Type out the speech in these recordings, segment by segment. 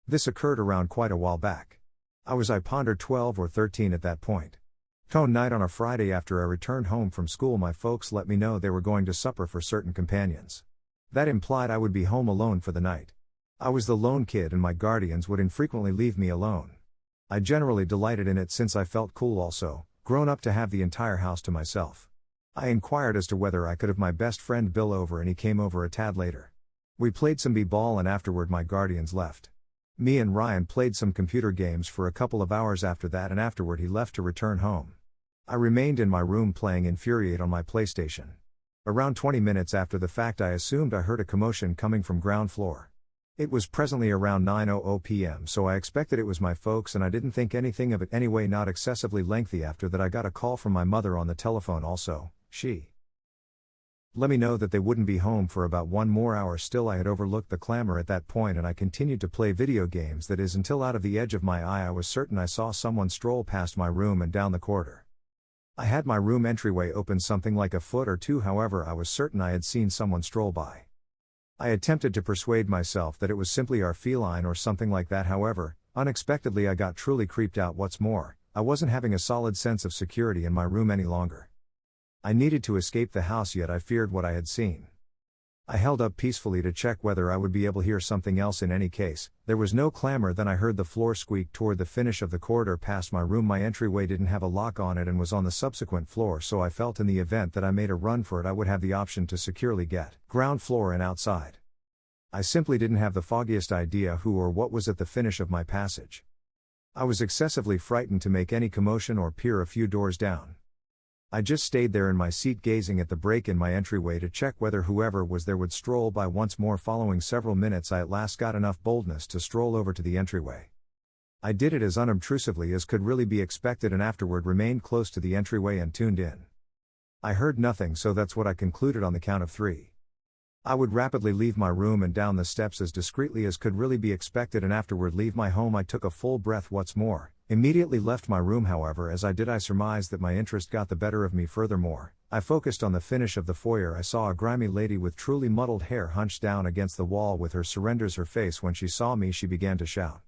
This occurred around quite a while back. I pondered 12 or 13 at that point. One night on a Friday after I returned home from school, my folks let me know they were going to supper for certain companions. That implied I would be home alone for the night. I was the lone kid and my guardians would infrequently leave me alone. I generally delighted in it since I felt cool also, grown up to have the entire house to myself. I inquired as to whether I could have my best friend Bill over and he came over a tad later. We played some b-ball and afterward my guardians left. Me and Ryan played some computer games for a couple of hours after that and afterward he left to return home. I remained in my room playing Infuriate on my PlayStation. Around 20 minutes after the fact I assumed I heard a commotion coming from ground floor. It was presently around 9:00 p.m. so I expected it was my folks and I didn't think anything of it anyway. Not excessively lengthy after that I got a call from my mother on the telephone also. She let me know that they wouldn't be home for about 1 more hour. Still, I had overlooked the clamor at that point and I continued to play video games, that is until out of the edge of my eye I was certain I saw someone stroll past my room and down the corridor. I had my room entryway open something like a foot or two, however I was certain I had seen someone stroll by. I attempted to persuade myself that it was simply our feline or something like that, however, unexpectedly I got truly creeped out. What's more, I wasn't having a solid sense of security in my room any longer. I needed to escape the house, yet I feared what I had seen. I held up peacefully to check whether I would be able to hear something else. In any case, there was no clamor. Then I heard the floor squeak toward the finish of the corridor past my room. My entryway didn't have a lock on it and was on the subsequent floor, so I felt in the event that I made a run for it I would have the option to securely get ground floor and outside. I simply didn't have the foggiest idea who or what was at the finish of my passage. I was excessively frightened to make any commotion or peer a few doors down. I just stayed there in my seat gazing at the break in my entryway to check whether whoever was there would stroll by once more. Following several minutes I at last got enough boldness to stroll over to the entryway. I did it as unobtrusively as could really be expected and afterward remained close to the entryway and tuned in. I heard nothing, so that's what I concluded on the count of 3. I would rapidly leave my room and down the steps as discreetly as could really be expected and afterward leave my home. I took a full breath. What's more, immediately left my room. However, as I did I surmised that my interest got the better of me. Furthermore, I focused on the finish of the foyer. I saw a grimy lady with truly muddled hair hunched down against the wall with her surrenders her face. When she saw me she began to shout.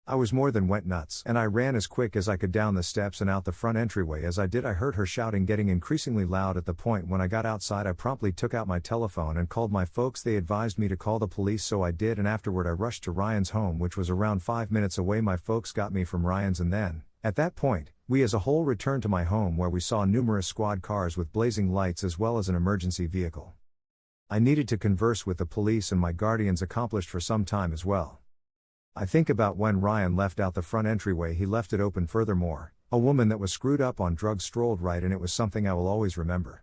I was more than went nuts and I ran as quick as I could down the steps and out the front entryway. As I did I heard her shouting getting increasingly loud. At the point when I got outside I promptly took out my telephone and called my folks. They advised me to call the police, so I did, and afterward I rushed to Ryan's home, which was around 5 minutes away. My folks got me from Ryan's and then, at that point, we as a whole returned to my home where we saw numerous squad cars with blazing lights as well as an emergency vehicle. I needed to converse with the police and my guardians accomplished for some time as well. I think about when Ryan left out the front entryway, he left it open. Furthermore, a woman that was screwed up on drugs strolled right in. It was something I will always remember.